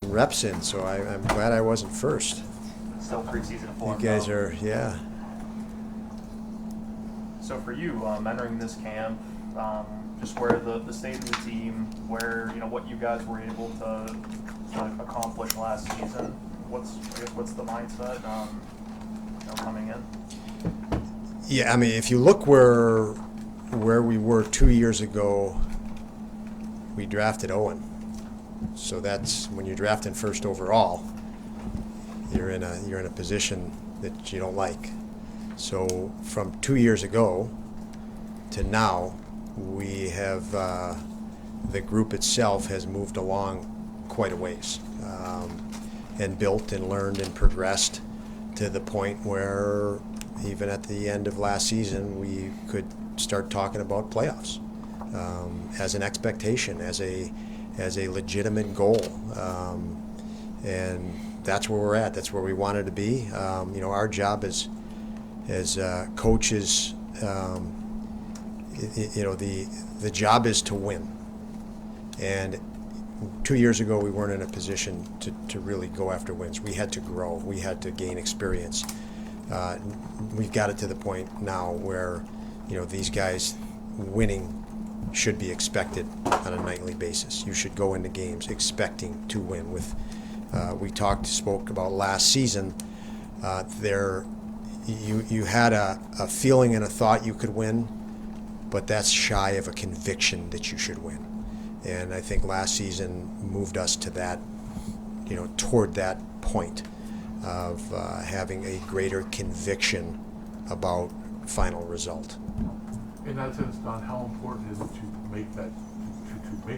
reps in, so I'm glad I wasn't first. Still preseason form. You guys are, yeah. So for you, entering this camp, just where the state of the team, where what you guys were able to accomplish last season, what's the mindset coming in? Yeah, I mean, if you look where we were 2 years ago, we drafted Owen. So that's when you're drafting first overall, you're in a position that you don't like. So from 2 years ago to now, we have the group itself has moved along quite a ways, and built and learned and progressed to the point where even at the end of last season we could start talking about playoffs as an expectation, as a legitimate goal, and that's where we're at. That's where we wanted to be. Our job as coaches, the job is to win. And 2 years ago, we weren't in a position to really go after wins. We had to grow. We had to gain experience. We've got it to the point now where, these guys winning should be expected on a nightly basis. You should go into games expecting to win. We spoke about last season. You had a feeling and a thought you could win, but that's shy of a conviction that you should win. And I think last season moved us to that, toward that point of having a greater conviction about final result. In that sense, Don, how important is it to make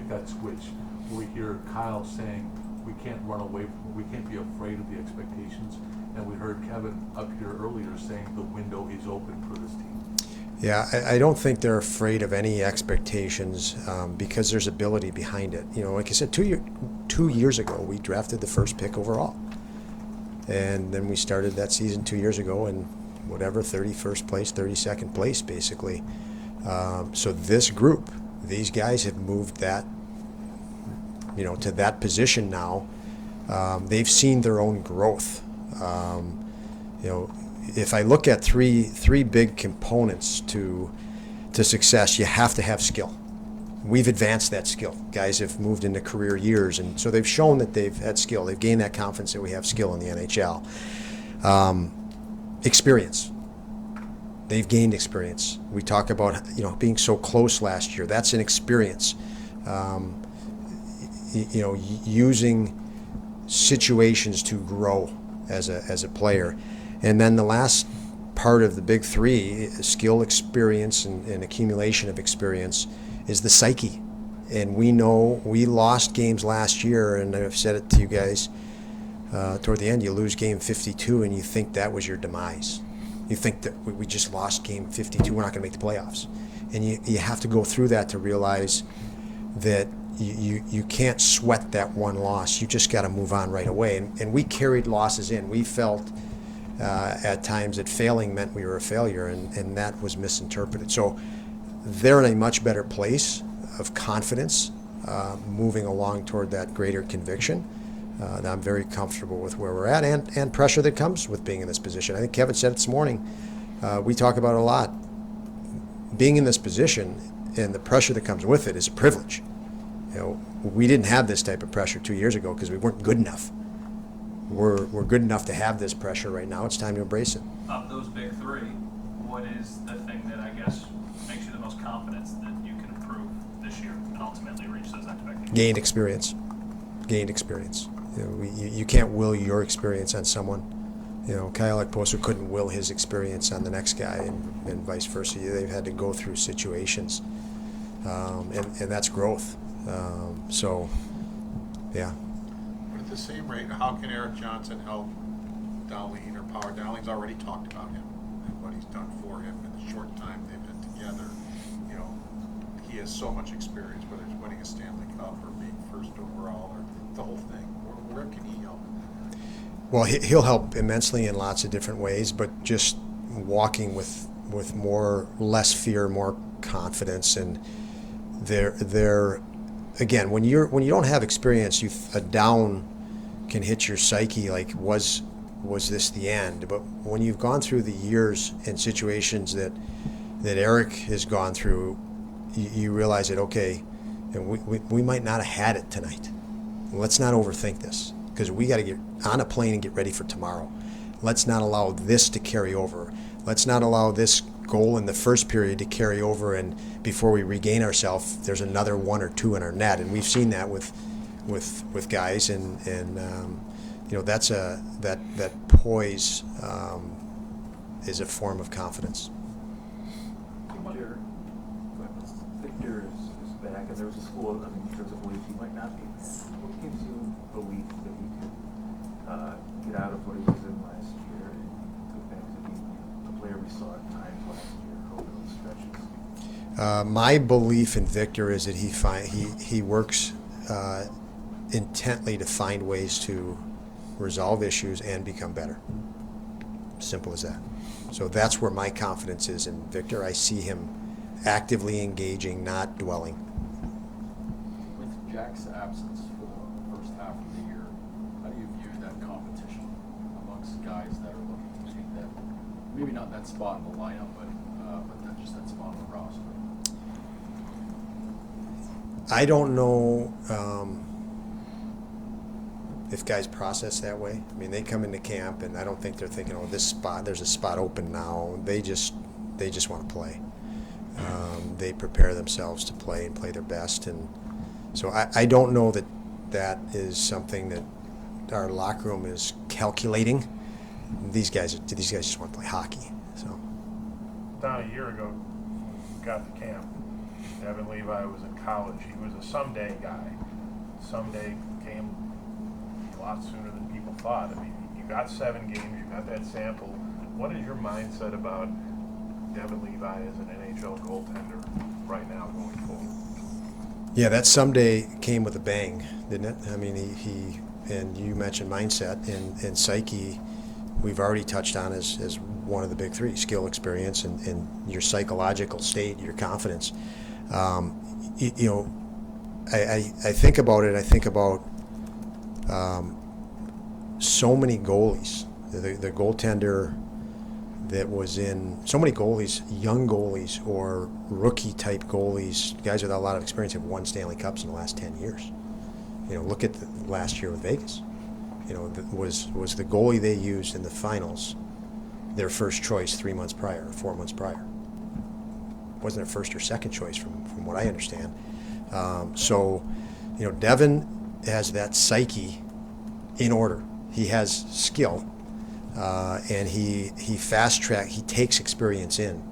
that switch? We hear Kyle saying we can't run away from, we can't be afraid of the expectations, and we heard Kevin up here earlier saying the window is open for this team. Yeah, I don't think they're afraid of any expectations because there's ability behind it. Like I said, 2 years ago we drafted the first pick overall, and then we started that season 2 years ago in 31st place, 32nd place, basically. So this group, these guys have moved that, to that position now. They've seen their own growth. If I look at three big components to success, you have to have skill. We've advanced that skill. Guys have moved into career years, and so they've shown that they've had skill. They've gained that confidence that we have skill in the NHL. Experience. They've gained experience. We talk about being so close last year. That's an experience. Using situations to grow as a player. And then the last part of the big three, skill, experience, and accumulation of experience, is the psyche. And we know we lost games last year, and I've said it to you guys, toward the end, you lose game 52 and you think that was your demise. You think that we just lost game 52, we're not going to make the playoffs. And you have to go through that to realize that you can't sweat that one loss. You just got to move on right away. And we carried losses in. We felt at times that failing meant we were a failure, and that was misinterpreted. So they're in a much better place of confidence, moving along toward that greater conviction. I'm very comfortable with where we're at, and pressure that comes with being in this position. I think Kevin said it this morning. We talk about it a lot. Being in this position and the pressure that comes with it is a privilege. We didn't have this type of pressure 2 years ago because we weren't good enough. We're good enough to have this pressure right now. It's time to embrace it. Of those big three, what is the thing that I guess makes you the most confident that you can improve this year and ultimately reach those expectations? Gained experience. You can't will your experience on someone. Kyle Ekposo couldn't will his experience on the next guy, and vice versa. They've had to go through situations, and that's growth. So, yeah. But at the same rate, how can Eric Johnson help Darlene or Power? Darlene's already talked about him and what he's done for him in the short time they've been together. He has so much experience, whether it's winning a Stanley Cup or being first overall or the whole thing. Where can he help? Well, he'll help immensely in lots of different ways, but just walking with less fear, more confidence, and they're again, when you don't have experience, a down can hit your psyche like, was this the end? But when you've gone through the years and situations that Eric has gone through, you realize that, okay, and we might not have had it tonight. Let's not overthink this, because we got to get on a plane and get ready for tomorrow. Let's not allow this to carry over. Let's not allow this goal in the first period to carry over, and before we regain ourselves, there's another one or two in our net. And we've seen that with guys, and that's that poise is a form of confidence. Victor is back, and there was a school, in terms of belief he might not be. What gives you belief that he could get out of what he was in last year and go back to being the player we saw at times last year over those stretches? My belief in Victor is that he works intently to find ways to resolve issues and become better. Simple as that. So that's where my confidence is in Victor. I see him actively engaging, not dwelling. With Jack's absence for the first half of the year, how do you view that competition amongst guys that are looking to take that, maybe not that spot in the lineup, but just that spot on the roster? I don't know if guys process that way. I mean, they come into camp, and I don't think they're thinking, "Oh, there's a spot open now." They just want to play. They prepare themselves to play and play their best, and so I don't know that is something that our locker room is calculating. These guys just want to play hockey. So About a year ago, we got to camp. Devin Levi was in college. He was a someday guy. Someday came a lot sooner than people thought. I mean, you got 7 games, you got that sample. What is your mindset about Devin Levi as an NHL goaltender right now going forward? yeah, that someday came with a bang, didn't it? I mean, he and you mentioned mindset and psyche. We've already touched on as one of the big three: skill, experience, and your psychological state, your confidence. I think about it. I think about so many goalies. The goaltender that was in so many goalies, young goalies or rookie type goalies, guys without a lot of experience, have won Stanley Cups in the last 10 years. Look at the last year with Vegas. Was the goalie they used in the finals their first choice 3 months prior, or 4 months prior? Wasn't their first or second choice from what I understand. Devin has that psyche in order. He has skill, and he fast track. He takes experience in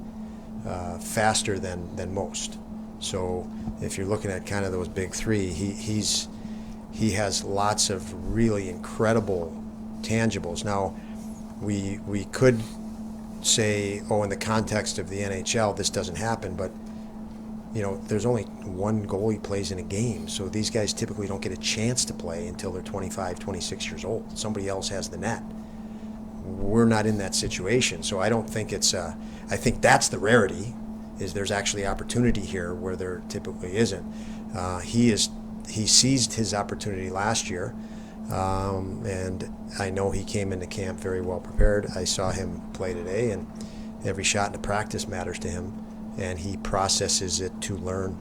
faster than most. So if you're looking at kind of those big three, he has lots of really incredible tangibles. Now, we could say, oh, in the context of the NHL, this doesn't happen, but there's only one goalie plays in a game, so these guys typically don't get a chance to play until they're 25, 26 years old. Somebody else has the net. We're not in that situation, so I don't think it's I think that's the rarity, is there's actually opportunity here where there typically isn't. He seized his opportunity last year, and I know he came into camp very well prepared. I saw him play today, and every shot in the practice matters to him, and he processes it to learn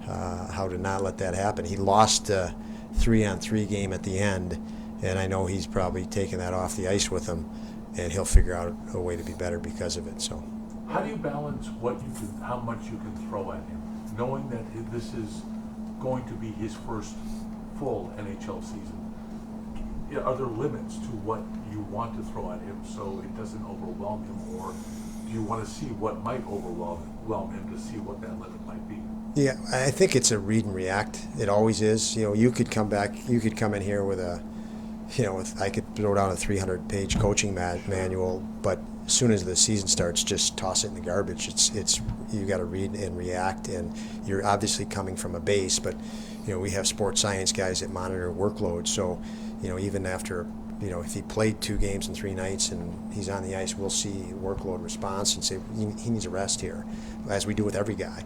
how to not let that happen. He lost a 3-on-3 game at the end, and I know he's probably taken that off the ice with him, and he'll figure out a way to be better because of it. So, How do you balance how much you can throw at him, knowing that this is going to be his first full NHL season? Are there limits to what you want to throw at him so it doesn't overwhelm him, or do you want to see what might overwhelm him to see what that limit might be? yeah, I think it's a read and react. It always is. You could come in here with I could throw down a 300-page coaching manual, but as soon as the season starts, just toss it in the garbage. It's you got to read and react, and you're obviously coming from a base, but we have sports science guys that monitor workload. So even after if he played 2 games in 3 nights and he's on the ice, we'll see workload response and say he needs a rest here, as we do with every guy.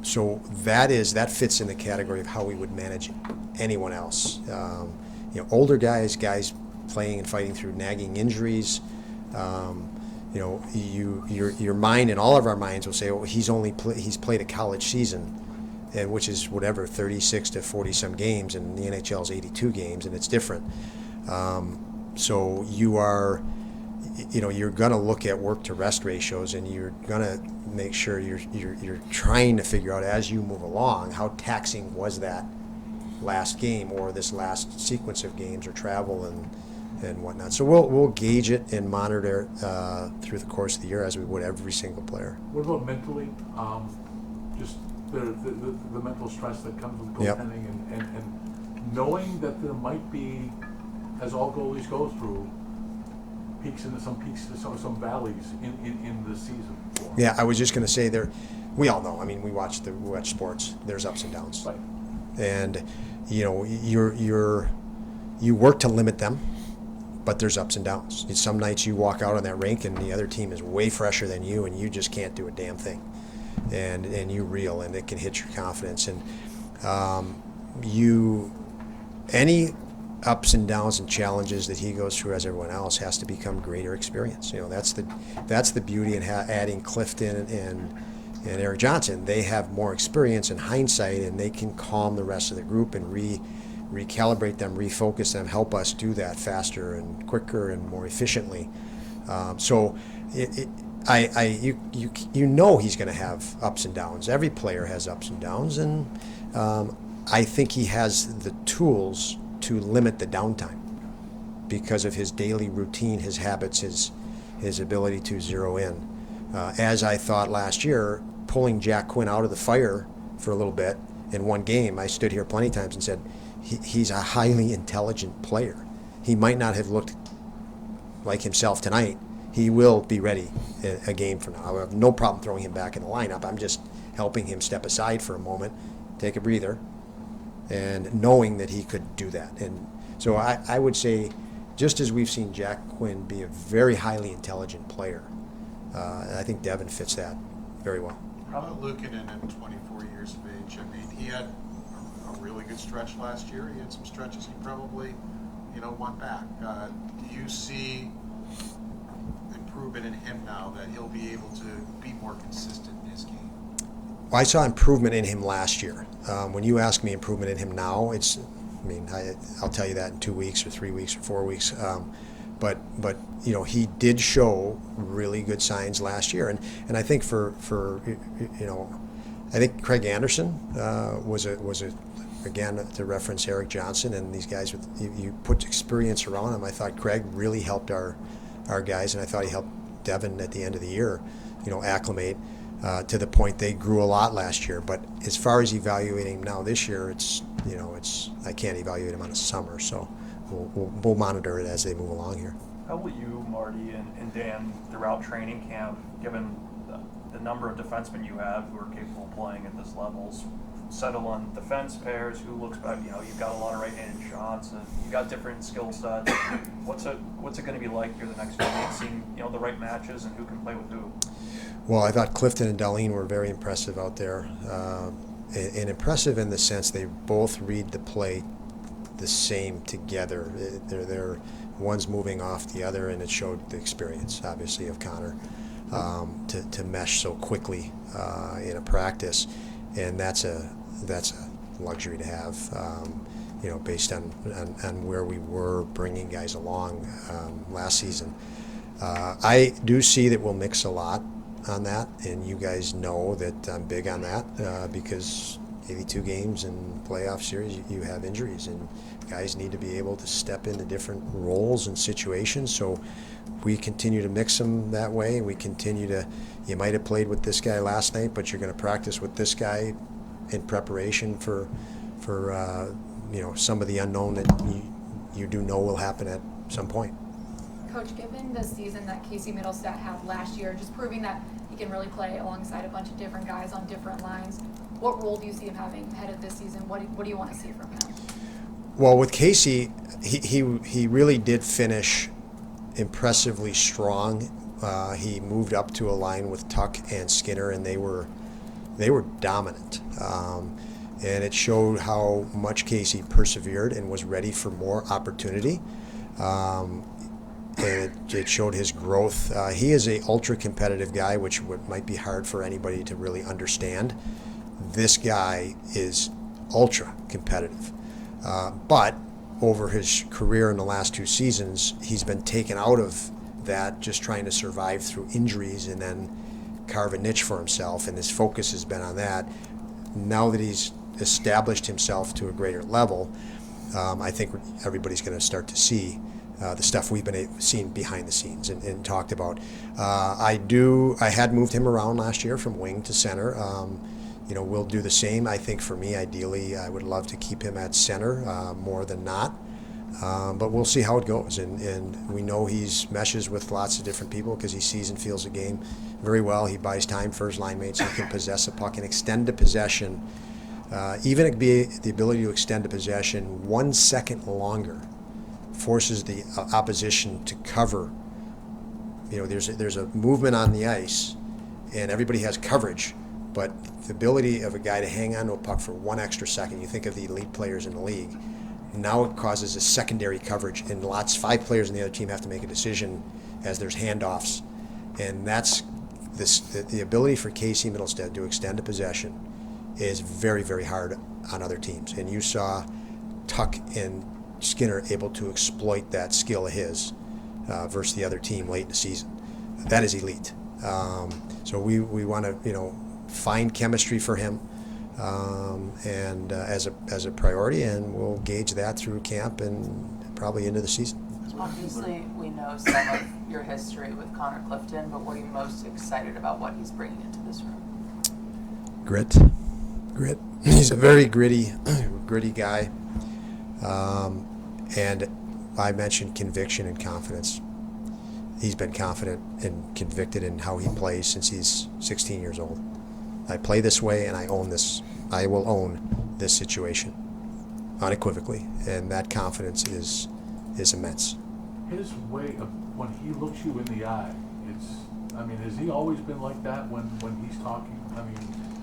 So that fits in the category of how we would manage anyone else. older guys playing and fighting through nagging injuries. Your mind and all of our minds will say, oh, he's played a college season, and which is whatever 36 to 40 some games, and the NHL is 82 games, and it's different. So you're going to look at work to rest ratios, and you're going to make sure you're trying to figure out as you move along how taxing was that last game or this last sequence of games or travel and whatnot. So we'll gauge it and monitor it through the course of the year as we would every single player. What about mentally? Just the mental stress that comes with Yep. goaltending and knowing that there might be, as all goalies go through, peaks and some valleys in the season. Yeah, I was just going to say we all know. I mean, we watch sports. There's ups and downs, Right. and you work to limit them, but there's ups and downs. Some nights you walk out on that rink and the other team is way fresher than you, and you just can't do a damn thing, and you reel, and it can hit your confidence. And any ups and downs and challenges that he goes through as everyone else has to become greater experience. That's the beauty in adding Clifton and Eric Johnson. They have more experience in hindsight, and they can calm the rest of the group and recalibrate them, refocus them, help us do that faster and quicker and more efficiently. So you know he's going to have ups and downs. Every player has ups and downs, and I think he has the tools to limit the downtime because of his daily routine, his habits, his ability to zero in. As I thought last year, pulling Jack Quinn out of the fire for a little bit in one game, I stood here plenty of times and said, he's a highly intelligent player. He might not have looked like himself tonight. He will be ready a game from now. I have no problem throwing him back in the lineup. I'm just helping him step aside for a moment, take a breather, and knowing that he could do that. And so I would say, just as we've seen Jack Quinn be a very highly intelligent player, I think Devin fits that very well. How about Luukkonen at 24 years of age? I mean, he had a really good stretch last year. He had some stretches he probably, won back. Do you see improvement in him now that he'll be able to be more consistent in his game? Well, I saw improvement in him last year. When you ask me improvement in him now, I'll tell you that in 2 weeks or 3 weeks or 4 weeks. But he did show really good signs last year, and I think I think Craig Anderson was a again to reference Eric Johnson and these guys with you put experience around him. I thought Craig really helped our guys, and I thought he helped Devin at the end of the year, acclimate to the point they grew a lot last year. But as far as evaluating him now this year, it's I can't evaluate him on a summer, so. We'll monitor it as they move along here. How will you, Marty, and Dan, throughout training camp, given the number of defensemen you have who are capable of playing at this levels, settle on defense pairs? Who looks better? You've got a lot of right-handed shots, and you've got different skill sets. What's it going to be like here the next few weeks, seeing the right matches and who can play with who? Well, I thought Clifton and Dahlin were very impressive out there, and impressive in the sense they both read the play the same together. They're one's moving off the other, and it showed the experience, obviously, of Connor to mesh so quickly in a practice, and that's a luxury to have. Based on where we were bringing guys along last season. I do see that we'll mix a lot on that, and you guys know that I'm big on that because 82 games in playoff series, you have injuries, and guys need to be able to step into different roles and situations. So we continue to mix them that way. We continue to, you might have played with this guy last night, but you're going to practice with this guy in preparation for some of the unknown that you do know will happen at some point. Coach, given the season that Casey Middlestat had last year, just proving that he can really play alongside a bunch of different guys on different lines, what role do you see him having ahead of this season? What do you want to see from him? Well, with Casey, he really did finish impressively strong. He moved up to a line with Tuck and Skinner, and they were dominant. and it showed how much Casey persevered and was ready for more opportunity. And it showed his growth. He is a ultra competitive guy, which might be hard for anybody to really understand. This guy is ultra competitive, but over his career in the last 2 seasons, he's been taken out of that, just trying to survive through injuries and then carve a niche for himself, and his focus has been on that. Now that he's established himself to a greater level, I think everybody's going to start to see the stuff we've been seeing behind the scenes and talked about. I had moved him around last year from wing to center. We'll do the same. I think for me, ideally, I would love to keep him at center more than not. But we'll see how it goes. And we know he's meshes with lots of different people because he sees and feels the game very well. He buys time for his line mates. He can possess a puck and extend a possession. Even the ability to extend a possession 1 second longer forces the opposition to cover. There's a movement on the ice, and everybody has coverage. But the ability of a guy to hang on to a puck for 1 extra second, you think of the elite players in the league, now it causes a secondary coverage, and 5 players in the other team have to make a decision as there's handoffs. And that's the ability for Casey Middlestead to extend a possession is very, very hard on other teams. And you saw Tuck and Skinner able to exploit that skill of his versus the other team late in the season. That is elite. So we want to find chemistry for him and as a priority, and we'll gauge that through camp and probably into the season. Obviously, we know some of your history with Connor Clifton, but what are you most excited about what he's bringing into this room? Grit. He's a very gritty guy. And I mentioned conviction and confidence. He's been confident and convicted in how he plays since he's 16 years old. I play this way, and I own this. I will own this situation unequivocally, and that confidence is immense. His way of, when he looks you in the eye, has he always been like that when he's talking?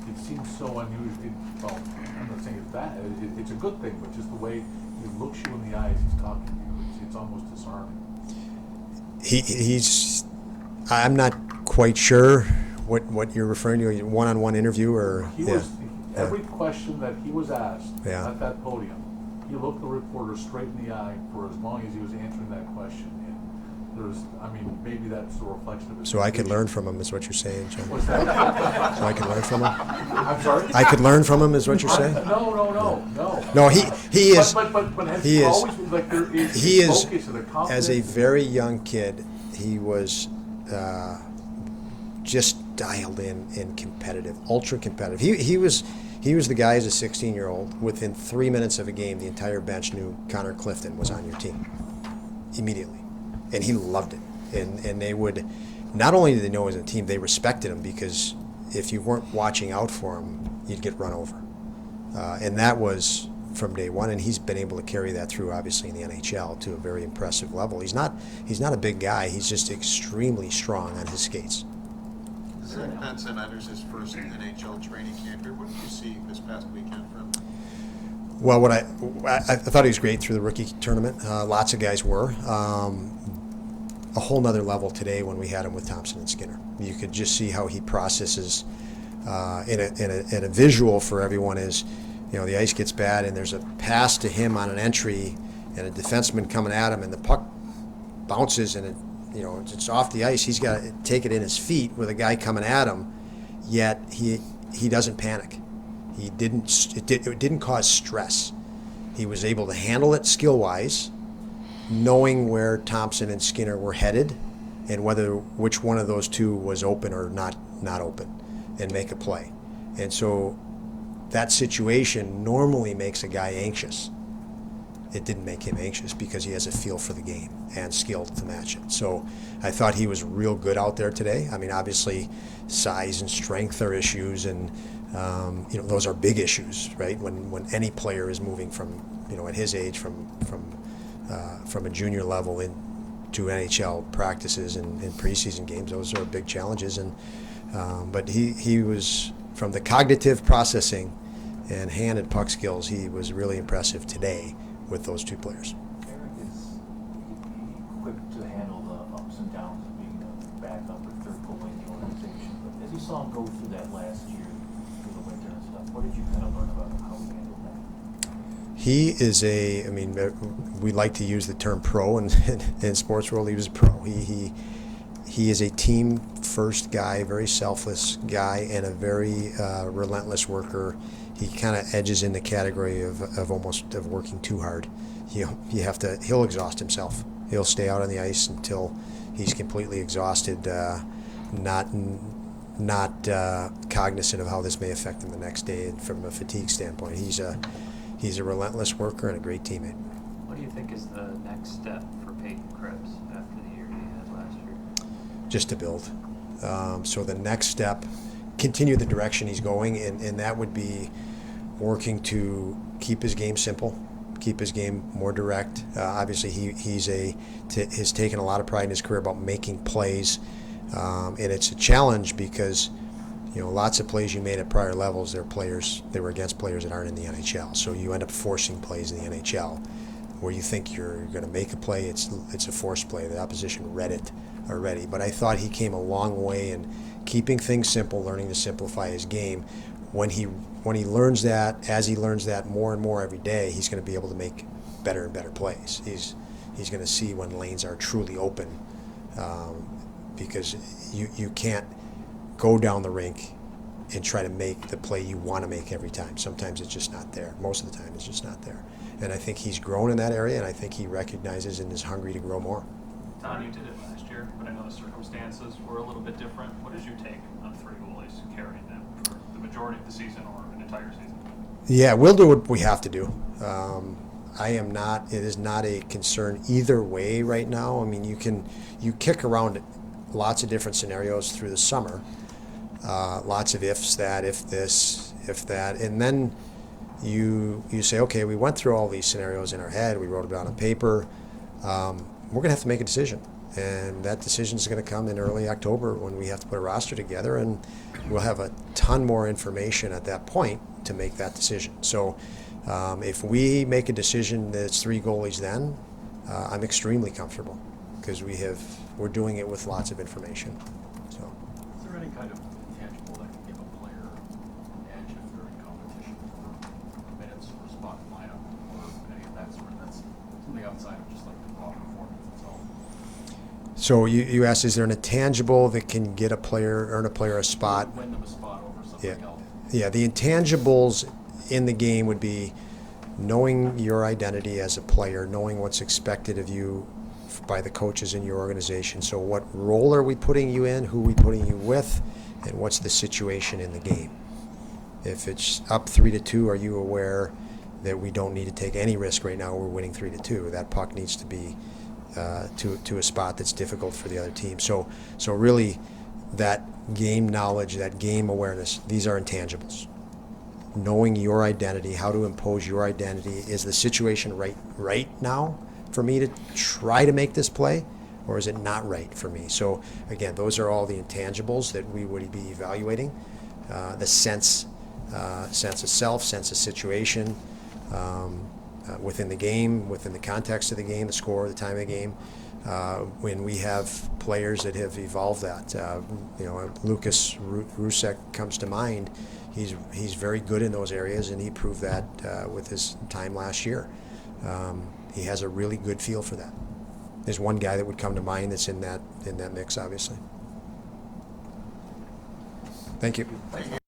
It seems so unusual. Well, I'm not saying it's bad. It's a good thing, but just the way he looks you in the eye as he's talking to you, it's almost disarming. I'm not quite sure what you're referring to, a one-on-one interview or every question that he was asked Yeah. at that podium, he looked the reporter straight in the eye for as long as he was answering that question. And maybe that's a reflection of his So I could conviction. learn from him, is what you're saying, Jim. What's that? So I could learn from him? I'm sorry? I could learn from him, is what you're saying? No. No, he is. But has he is. always been like there is He a is, focus and a confidence. as a very young kid, he was just dialed in and competitive, ultra competitive. He was the guy as a 16-year-old. Within 3 minutes of a game, the entire bench knew Connor Clifton was on your team immediately, and he loved it. And they would, not only did they know he was on the team, they respected him, because if you weren't watching out for him, you'd get run over. And that was from day one, and he's been able to carry that through, obviously, in the NHL to a very impressive level. He's not a big guy. He's just extremely strong on his skates. Benson enters his first NHL training camp here. What did you see this past weekend from him? Well, what I thought he was great through the rookie tournament. Lots of guys were. A whole nother level today when we had him with Thompson and Skinner. You could just see how he processes. In a visual for everyone is, the ice gets bad and there's a pass to him on an entry, and a defenseman coming at him, and the puck bounces and it's off the ice. He's got to take it in his feet with a guy coming at him, yet he doesn't panic. It didn't cause stress. He was able to handle it skill-wise, knowing where Thompson and Skinner were headed and which one of those two was open or not open, and make a play. And so that situation normally makes a guy anxious. It didn't make him anxious because he has a feel for the game and skill to match it. So I thought he was real good out there today. Obviously, size and strength are issues, and those are big issues, right? When any player is moving from, at his age, from a junior level into NHL practices and preseason games, those are big challenges. And but he was, from the cognitive processing, And hand and puck skills, he was really impressive today with those two players. Eric is equipped to handle the ups and downs of being a backup or third goalie in the organization. But as you saw him go through that last year, through the winter and stuff, what did you kind of learn about how he handled that? He is I mean, we like to use the term pro, and in sports world, he was a pro. He is a team first guy, very selfless guy, and a very relentless worker. He kind of edges in the category of almost of working too hard. He'll exhaust himself. He'll stay out on the ice until he's completely exhausted, not cognizant of how this may affect him the next day from a fatigue standpoint. He's a relentless worker and a great teammate. What do you think is the next step for Peyton Krebs after the year he had last year? Just to build. So the next step, continue the direction he's going, and that would be working to keep his game simple, keep his game more direct. Obviously, he's taken a lot of pride in his career about making plays, and it's a challenge because lots of plays you made at prior levels, they were against players that aren't in the NHL. So you end up forcing plays in the NHL where you think you're going to make a play, it's a forced play. The opposition read it already. But I thought he came a long way in keeping things simple, learning to simplify his game. When he learns that, as he learns that more and more every day, he's going to be able to make better and better plays. He's going to see when lanes are truly open, because you can't go down the rink and try to make the play you want to make every time. Sometimes it's just not there. Most of the time it's just not there. And I think he's grown in that area, and I think he recognizes and is hungry to grow more. Don, you did it last year, but I know the circumstances were a little bit different. What is your take on three goalies carrying them for the majority of the season or an entire season? Yeah, we'll do what we have to do. It is not a concern either way right now. I mean, you kick around lots of different scenarios through the summer. Lots of ifs, that, if this, if that, and then you say, okay, we went through all these scenarios in our head, we wrote it down on paper, we're going to have to make a decision, and that decision is going to come in early October when we have to put a roster together, and we'll have a ton more information at that point to make that decision. So if we make a decision that's three goalies then, I'm extremely comfortable because we're doing it with lots of information. So. Is there any kind of intangible that can give a player an edge if they're in competition for minutes or spot in lineup or any of that sort? That's something outside of just like the raw performance itself. So you asked, is there an intangible that can get earn a player a spot? Win them a spot over something else. Yeah, the intangibles in the game would be knowing your identity as a player, knowing what's expected of you by the coaches in your organization. So what role are we putting you in, who are we putting you with, and what's the situation in the game? If it's up 3-2, are you aware that we don't need to take any risk right now, we're winning 3-2? That puck needs to be to a spot that's difficult for the other team. So really that game knowledge, that game awareness, these are intangibles. Knowing your identity, how to impose your identity. Is the situation right now for me to try to make this play, or is it not right for me? So again, those are all the intangibles that we would be evaluating. The sense of self, sense of situation, within the game, within the context of the game, the score, the time of the game. When we have players that have evolved that, Lucas Rusek comes to mind. He's very good in those areas, and he proved that with his time last year. He has a really good feel for that. There's one guy that would come to mind that's in that mix, obviously. Thank you.